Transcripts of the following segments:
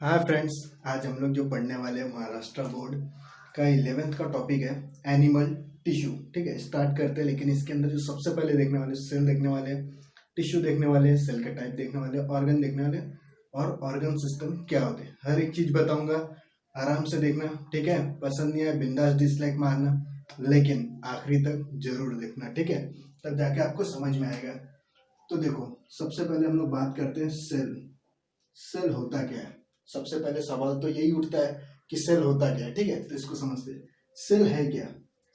हाँ फ्रेंड्स, आज हम लोग जो पढ़ने वाले हैं महाराष्ट्र बोर्ड का 11th का टॉपिक है एनिमल टिश्यू। ठीक है, स्टार्ट करते हैं। लेकिन इसके अंदर जो सबसे पहले देखने वाले सेल देखने वाले, टिश्यू देखने वाले, सेल के टाइप देखने वाले, ऑर्गन देखने वाले और ऑर्गन सिस्टम क्या होते हैं, हर एक चीज बताऊंगा। आराम से देखना, ठीक है। पसंद नहीं आए बिंदास डिसलाइक मारना, लेकिन आखिरी तक जरूर देखना, ठीक है। तब जाके आपको समझ में आएगा। तो देखो, सबसे पहले हम लोग बात करते हैं सेल। सेल होता क्या है? सबसे पहले सवाल तो यही उठता है कि सेल होता क्या है, ठीक है। तो इसको समझते हैं, सेल है क्या।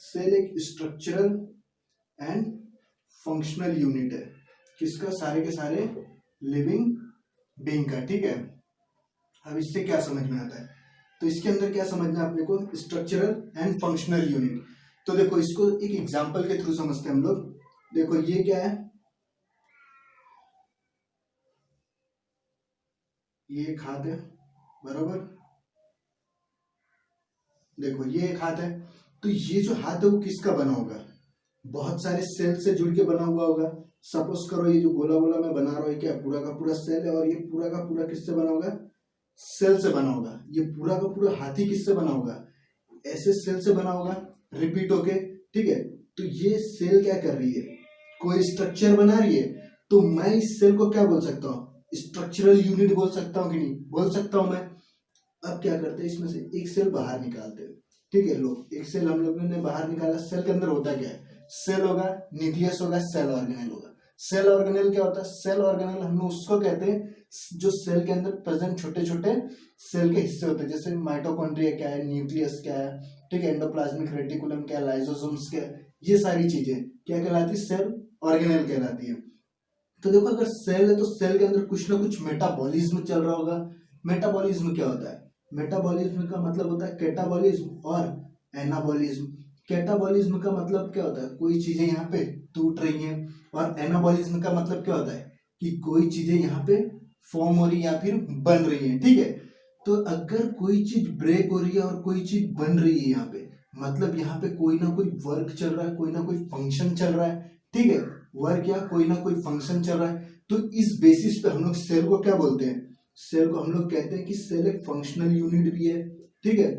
सेल एक स्ट्रक्चरल एंड फंक्शनल यूनिट है। किसका? सारे के सारे लिविंग बीइंग का, ठीक है। अब इससे क्या समझ में आता है? तो इसके अंदर क्या समझना है अपने को? Structural and functional unit. तो देखो, इसको एक एग्जांपल के थ्रू समझते हैं हम लोग। देखो, ये क्या है? ये एक हाथ है, बराबर। देखो, ये एक हाथ है। तो ये जो हाथ है वो किसका बना होगा? बहुत सारे सेल से जुड़ के बना हुआ होगा। सपोज करो, ये जो गोला गोला मैं बना रहा हूँ, क्या पूरा का पूरा सेल है, और ये पूरा का पूरा किससे बना होगा? सेल से बना होगा। ये पूरा का पूरा हाथी किससे बना होगा? ऐसे सेल से बना होगा, रिपीट होके, ठीक है। तो ये सेल क्या कर रही है? कोई स्ट्रक्चर बना रही है। तो मैं इस सेल को क्या बोल सकता हूँ? स्ट्रक्चरल यूनिट बोल सकता हूँ कि नहीं बोल सकता हूँ मैं? अब क्या करते हैं, इसमें से एक सेल बाहर निकालते हैं, ठीक है। लो, एक सेल हम लोगों ने बाहर निकाला। सेल के अंदर होता क्या है? सेल होगा, न्यूक्लियस होगा, सेल ऑर्गेनेल होगा। सेल ऑर्गेनेल क्या होता है? सेल ऑर्गेनेल हम लोग उसको कहते हैं जो सेल के अंदर प्रेजेंट छोटे छोटे सेल के हिस्से होते हैं। जैसे माइटोकॉन्ड्रिया क्या है, न्यूक्लियस क्या है, ठीक है, एंडोप्लाज्मिक रेटिकुलम क्या है, लाइसोसोम्स क्या है, ये सारी चीजें क्या कहलाती है? सेल ऑर्गेनेल कहलाती है। तो देखो, अगर सेल है तो सेल के अंदर कुछ ना कुछ मेटाबॉलिज्म चल रहा होगा। मेटाबॉलिज्म क्या होता है? मेटाबॉलिज्म का मतलब होता है कैटाबॉलिज्म और एनाबॉलिज्म। कैटाबॉलिज्म का मतलब क्या होता है? कोई चीजें यहाँ पे टूट रही हैं। और एनाबॉलिज्म का मतलब क्या होता है? कि कोई चीजें यहाँ पे फॉर्म हो रही है या फिर बन रही है, ठीक है। तो अगर कोई चीज ब्रेक हो रही है और कोई चीज बन रही है यहाँ पे, मतलब यहाँ पे कोई ना कोई वर्क चल रहा है, कोई ना कोई फंक्शन चल रहा है, ठीक है। वर्क या कोई ना कोई फंक्शन चल रहा है। तो इस बेसिस पे हम लोग सेल को क्या बोलते हैं? सेल को हम लोग कहते हैं कि सेल एक फंक्शनल यूनिट भी है, ठीक है।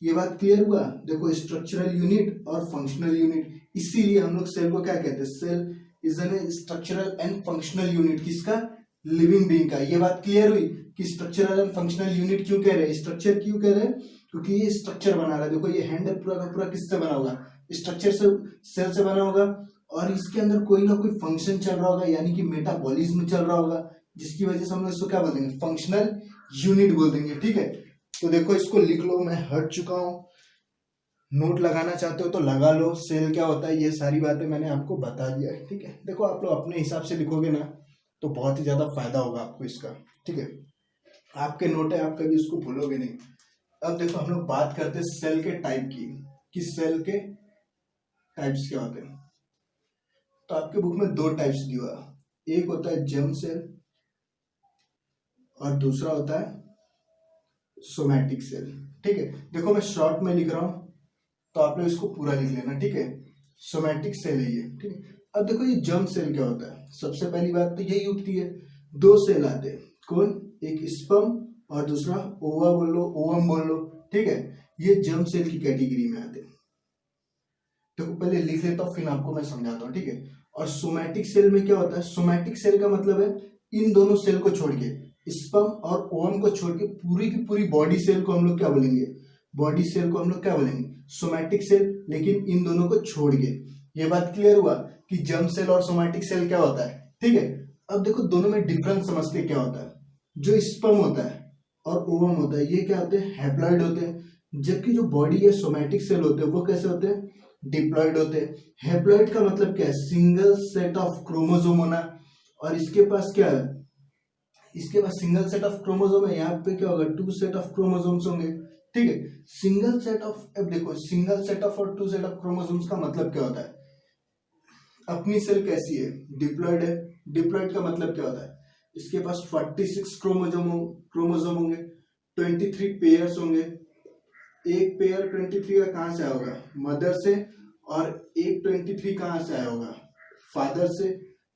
ये बात क्लियर हुआ? देखो, स्ट्रक्चरल यूनिट और फंक्शनल यूनिट, इसीलिए हम लोग सेल को क्या कहते हैं? Cell is an structural and functional unit. किसका? लिविंग बीइंग का। ये बात क्लियर हुई कि स्ट्रक्चरल एंड फंक्शनल यूनिट क्यों कह रहे हैं, स्ट्रक्चर क्यों कह रहे हैं? क्योंकि ये स्ट्रक्चर बना रहा है। देखो, ये हैंड पूरा का पूरा किससे बना होगा? स्ट्रक्चर से, सेल से बना होगा। और इसके अंदर कोई ना कोई फंक्शन चल रहा होगा, यानी कि मेटाबॉलिज्म चल रहा होगा, जिसकी वजह से हम लोग इसको क्या बोल देंगे? फंक्शनल यूनिट बोल देंगे, ठीक है। तो देखो, इसको लिख लो, मैं हट चुका हूं। नोट लगाना चाहते हो तो लगा लो। सेल क्या होता है, ये सारी बातें मैंने आपको बता दिया है, ठीक है। देखो, आप लोग अपने हिसाब से लिखोगे ना तो बहुत ही ज्यादा फायदा होगा आपको इसका, ठीक है। आपके नोट है, आप कभी उसको भूलोगे नहीं। अब देखो, हम लोग बात करते हैं सेल के टाइप की, कि सेल के टाइप्स क्या होते हैं। तो आपके बुक में दो टाइप्स दिया हुआ है। एक होता है जर्म सेल और दूसरा होता है सोमैटिक सेल, ठीक है। देखो, मैं शॉर्ट में लिख रहा हूं, तो आप लोग इसको पूरा लिख लेना, ठीक है। सोमैटिक सेल है ये, ठीक है। अब देखो, ये जर्म सेल क्या होता है? सबसे पहली बात तो यही उठती है, दो सेल आते हैं। कौन? एक स्पर्म और दूसरा ओवा बोल लो, ओवम बोल लो, ठीक है। ये जर्म सेल की कैटेगरी में आते हैं। देखो, पहले लिख लेता हूँ, फिर आपको मैं समझाता हूँ, ठीक है। और सोमैटिक सेल में क्या होता है? सोमैटिक सेल का मतलब है इन दोनों सेल को छोड़ के, स्पर्म और ओवम को छोड़ के पूरी की पूरी बॉडी सेल को हम लोग क्या बोलेंगे? बॉडी सेल को हम लोग क्या बोलेंगे? Somatic cell. लेकिन इन दोनों को छोड़ के, ये बात क्लियर हुआ कि जर्म सेल और सोमैटिक सेल क्या होता है, ठीक है। अब देखो, दोनों में डिफरेंस समझते क्या होता है। जो स्पर्म होता है और ओवम होता है, ये क्या होते हैं? हैप्लॉइड होते हैं। जबकि जो बॉडी या सोमैटिक सेल होते हैं वो कैसे होते हैं? डिप्लॉइड होते हैं। हैप्लॉइड का मतलब क्या है? सिंगल सेट ऑफ क्रोमोसोम होना। और इसके पास क्या है? इसके पास सिंगल सेट ऑफ क्रोमोसोम है। यहाँ पे क्या होगा? टू सेट ऑफ क्रोमोसोम्स होंगे, ठीक है। सिंगल सेट ऑफ, अब देखो, सिंगल सेट ऑफ और टू सेट ऑफ क्रोमोसोम्स का मतलब क्या होता है? अपनी सेल कैसी है? डिप्लॉइड है। डिप्लॉइड का मतलब क्या होता है? इसके पास 46 क्रोमोसोम होंगे, 23 पेयर्स होंगे। एक पेयर 23 का कहां से आया होगा? मदर से। और एक 23 कहां से आया होगा? फादर से।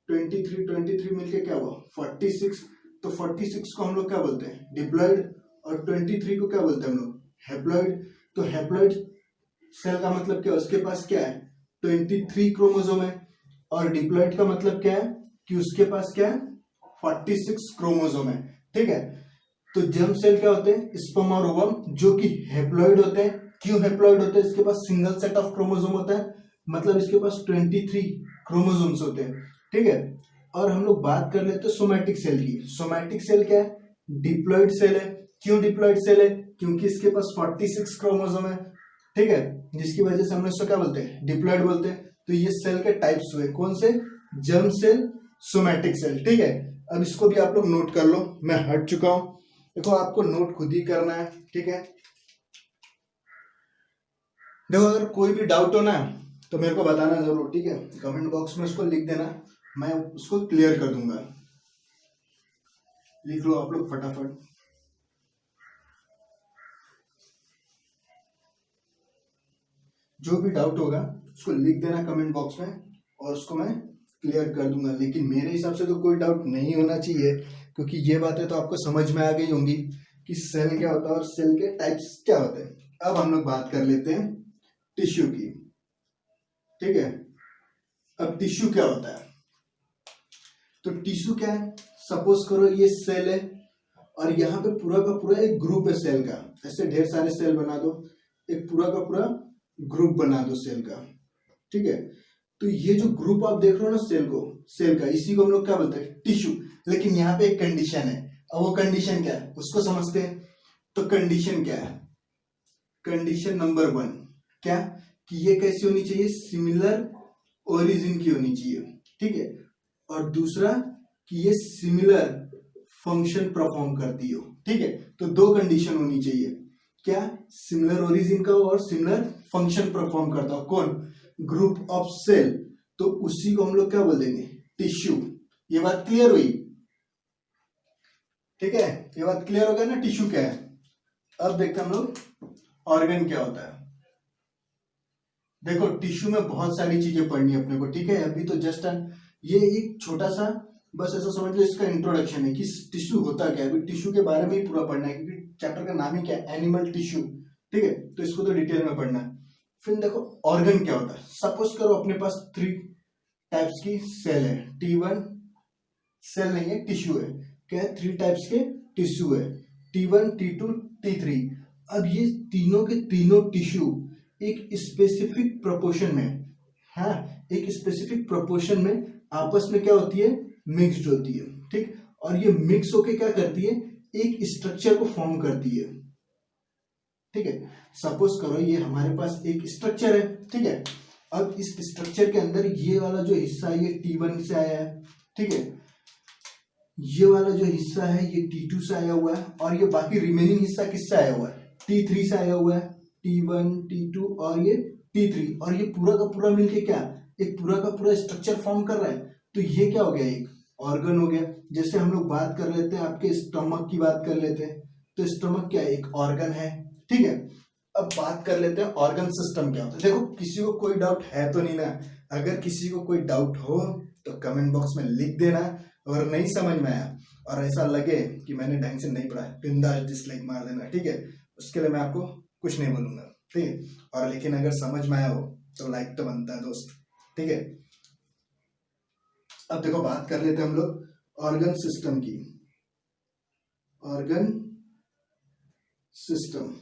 23 23 मिलके क्या हुआ? 46। तो 46 को हम लोग क्या बोलते हैं, डिप्लॉइड, और 23 को क्या बोलते हैं हम लोग, हैप्लॉइड। तो हैप्लॉइड सेल का मतलब क्या है, उसके पास क्या है, 23 क्रोमोसोम है, और डिप्लॉइड का मतलब क्या है कि उसके पास क्या है, 46 क्रोमोसोम है। ठीक है, तो जर्म सेल क्या होते हैं, स्पर्म और ओवम, जो कि हैप्लॉइड होते हैं। क्यों हैप्लॉइड होते हैं, इसके पास सिंगल सेट ऑफ क्रोमोसोम होता है, मतलब इसके पास 23 क्रोमोसोम्स होते हैं। ठीक है, और हम लोग बात कर लेते हैं सोमैटिक सेल की। सोमैटिक सेल क्या है, डिप्लॉइड सेल है। क्यों डिप्लॉइड सेल है, क्योंकि इसके पास 46 क्रोमोसोम है। ठीक है, जिसकी वजह से हम लोग इसको क्या बोलते हैं, डिप्लॉइड बोलते हैं। तो ये सेल के टाइप्स हुए, कौन से, जर्म सेल, सोमैटिक सेल। ठीक है, अब इसको भी आप लोग नोट कर लो, मैं हट चुका हूं। देखो आपको नोट खुद ही करना है। ठीक है, देखो अगर कोई भी डाउट हो ना तो मेरे को बताना जरूर। ठीक है, कमेंट बॉक्स में उसको लिख देना, मैं उसको क्लियर कर दूंगा। लिख लो आप लोग फटाफट। जो भी डाउट होगा उसको लिख देना कमेंट बॉक्स में, और उसको मैं क्लियर कर दूंगा। लेकिन मेरे हिसाब से तो कोई डाउट नहीं होना चाहिए, क्योंकि ये बातें तो आपको समझ में आ गई होंगी कि सेल क्या होता है और सेल के टाइप्स क्या होते हैं। अब हम लोग बात कर लेते हैं टिश्यू की। ठीक है, अब टिश्यू क्या होता है, तो टिश्यू क्या है, सपोज करो ये सेल है, और यहाँ पे पूरा का पूरा एक ग्रुप है सेल का। ऐसे ढेर सारे सेल बना दो, एक पूरा का पूरा ग्रुप बना दो सेल का। ठीक है, तो ये जो ग्रुप आप देख रहे हो ना सेल का, इसी को हम लोग क्या बोलते हैं, टिश्यू। लेकिन यहाँ पे एक कंडीशन है, और वो कंडीशन क्या है उसको समझते हैं। तो कंडीशन क्या है, कंडीशन नंबर 1 क्या, कि ये कैसी होनी चाहिए, सिमिलर ओरिजिन की होनी चाहिए। ठीक है, और दूसरा कि ये सिमिलर फंक्शन परफॉर्म करती हो। ठीक है, तो दो कंडीशन होनी चाहिए, क्या, सिमिलर ओरिजिन का और सिमिलर फंक्शन परफॉर्म करता हो। कौन, ग्रुप ऑफ सेल, तो उसी को हम लोग क्या बोल देंगे, टिश्यू। ये बात क्लियर हुई। ठीक है, ये बात क्लियर हो गया ना, टिश्यू क्या है। अब देखते हैं हम लोग ऑर्गन क्या होता है। देखो टिश्यू में बहुत सारी चीजें पढ़नी है अपने को। ठीक है, अभी तो जस्ट ये एक छोटा सा, बस ऐसा समझ लो इसका इंट्रोडक्शन है कि टिश्यू होता क्या है। अभी टिश्यू के बारे में ही पूरा पढ़ना है, क्योंकि चैप्टर का नाम ही क्या है, एनिमल टिश्यू। ठीक है, तो इसको तो डिटेल में पढ़ना है। फिर देखो ऑर्गन क्या होता है। सपोज करो अपने पास 3 टाइप्स की सेल है, T1 सेल नहीं है, टिश्यू है। क्या है, 3 टाइप्स के टिश्यू है, T1, T2, T3। अब ये तीनों के तीनों टिश्यू एक स्पेसिफिक प्रोपोर्शन में, हाँ, एक स्पेसिफिक प्रोपोर्शन में आपस में क्या होती है, मिक्स्ड होती है। ठीक, और ये मिक्स होके क्या करती है, एक स्ट्रक्चर को फॉर्म करती है। ठीक है, सपोज करो ये हमारे पास एक स्ट्रक्चर है। ठीक है, अब इस स्ट्रक्चर के अंदर ये वाला जो हिस्सा है ये T1 से आया है। ठीक है, ये वाला जो हिस्सा है ये T2 से आया हुआ है, और ये बाकी रिमेनिंग हिस्सा किससे आया हुआ है, T3 से आया हुआ है। T1, T2 और ये T3, और ये पूरा का पूरा मिलके क्या, एक पूरा का पूरा स्ट्रक्चर फॉर्म कर रहा है। तो ये क्या हो गया, एक ऑर्गन हो गया। जैसे हम लोग बात कर लेते हैं, आपके स्टमक की बात कर लेते हैं, तो स्टमक क्या है, एक ऑर्गन है। ठीक है, अब बात कर लेते हैं ऑर्गन सिस्टम क्या होता है। देखो किसी को कोई डाउट है तो नहीं ना, अगर किसी को कोई डाउट हो तो कमेंट बॉक्स में लिख देना। अगर नहीं समझ में आया और ऐसा लगे कि मैंने ढंग से नहीं पढ़ा, बिंदास डिसलाइक मार देना। ठीक है, उसके लिए मैं आपको कुछ नहीं बोलूंगा। ठीक है, और लेकिन अगर समझ में आया हो तो लाइक तो बनता है दोस्त। ठीक है, अब देखो बात कर लेते हैं हम लोग ऑर्गन सिस्टम की। ऑर्गन सिस्टम,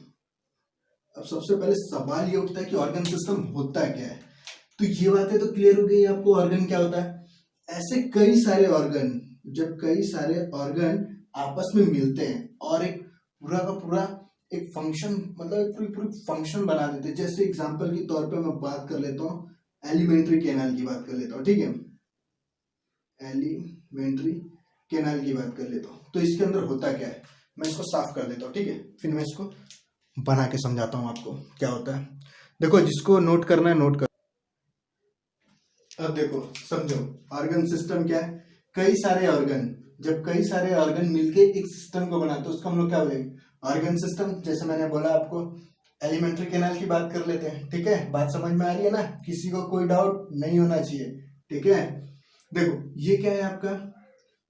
अब सबसे पहले सवाल ये उठता है कि ऑर्गन सिस्टम होता क्या है। तो ये बातें तो क्लियर हो गई आपको, ऑर्गन क्या होता है। ऐसे कई सारे ऑर्गन, जब कई सारे ऑर्गन आपस में मिलते हैं और एक पूरा का पूरा एक फंक्शन, मतलब एक पूरी पूरी फंक्शन बना देते हैं। जैसे एग्जांपल के तौर पे मैं बात कर लेता हूँ, एलिमेंट्री कैनाल की बात कर लेता हूँ। ठीक है, एलिमेंट्री कैनाल की बात कर लेता हूँ। तो इसके अंदर होता क्या है, मैं इसको साफ कर देता हूँ। ठीक है, फिर मैं इसको बना के समझाता हूँ आपको क्या होता है। देखो जिसको नोट करना है नोट कर। अब देखो समझो, ऑर्गन सिस्टम क्या है, कई सारे ऑर्गन, जब कई सारे ऑर्गन मिलके एक सिस्टम को बनाते हैं उसको हम लोग क्या बोलेंगे, ऑर्गन सिस्टम। जैसे मैंने बोला आपको, एलिमेंट्री कैनाल की बात कर लेते हैं। ठीक है, बात समझ में आ रही है ना, किसी को कोई डाउट नहीं होना चाहिए। ठीक है, देखो ये क्या है आपका,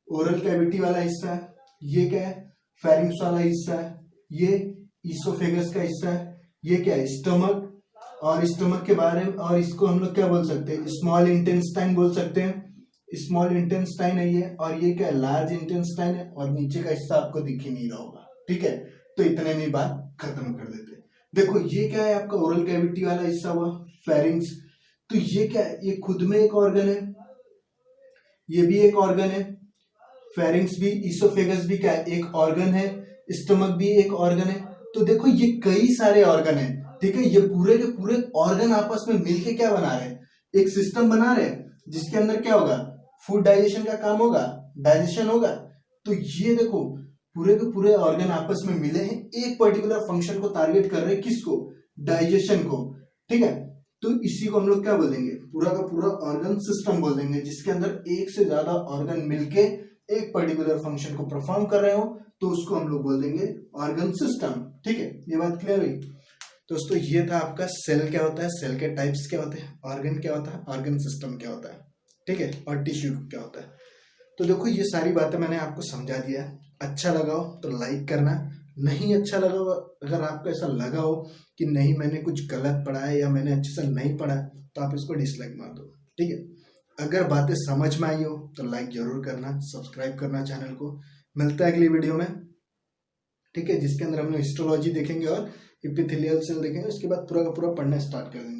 ओरल कैविटी वाला हिस्सा है। ये क्या है, फेरिंग्स वाला हिस्सा है, ये ईसोफेगस का हिस्सा है, ये क्या है, स्टमक, और स्टमक के बारे में, और इसको हम लोग क्या बोल सकते हैं, स्मॉल इंटेस्टाइन बोल सकते हैं, स्मॉल इंटेस्टाइन है ये, और ये क्या है, लार्ज इंटेस्टाइन है, और नीचे का हिस्सा आपको दिख ही नहीं रहा होगा। ठीक है, तो इतने में बात खत्म कर देते हैं। देखो ये क्या है, आपका ओरल कैविटी वाला हिस्सा हुआ, फेरिंग्स। तो ये क्या है, ये खुद में एक ऑर्गन है, ये भी एक ऑर्गन है, फेरिंग्स भी, ईसोफेगस भी क्या है, एक ऑर्गन है, स्टमक भी एक ऑर्गन है। तो देखो ये कई सारे ऑर्गन है। ठीक है, ये पूरे के पूरे ऑर्गन आपस में मिलके क्या बना रहे हैं, एक सिस्टम बना रहे हैं, जिसके अंदर क्या होगा, फूड डाइजेशन का काम होगा, डाइजेशन होगा। तो ये देखो पूरे के पूरे ऑर्गन आपस में मिले हैं, एक पर्टिकुलर फंक्शन को टारगेट कर रहे हैं, किसको, डाइजेशन को। ठीक है, तो इसी को हम लोग क्या बोल देंगे, पूरा का पूरा ऑर्गन सिस्टम बोल देंगे, जिसके अंदर एक से ज्यादा ऑर्गन मिलके एक पर्टिकुलर फंक्शन को परफॉर्म कर रहे हो, तो उसको हम लोग बोल देंगे ऑर्गन सिस्टम। ठीक है, ये बात क्लियर हुई। दोस्तों ये था आपका सेल क्या होता है, सेल के टाइप्स क्या होते हैं, ऑर्गन क्या होता है, ऑर्गन सिस्टम क्या होता है, ठीक है, और टिश्यू क्या होता है। तो देखो ये सारी बातें मैंने आपको समझा दिया है। अच्छा लगा हो तो लाइक करना, नहीं अच्छा लगा हो, अगर आपको ऐसा लगा हो कि नहीं मैंने कुछ गलत पढ़ा है या मैंने अच्छे से नहीं पढ़ा, तो आप इसको डिसलाइक मार दो। ठीक है, अगर बातें समझ में आई हो तो लाइक जरूर करना, सब्सक्राइब करना चैनल को। मिलता है अगली वीडियो में, ठीक है, जिसके अंदर हम लोग हिस्टोलॉजी देखेंगे और इपिथेलियल सेल देखेंगे, उसके बाद पूरा का पूरा पढ़ना स्टार्ट कर देंगे।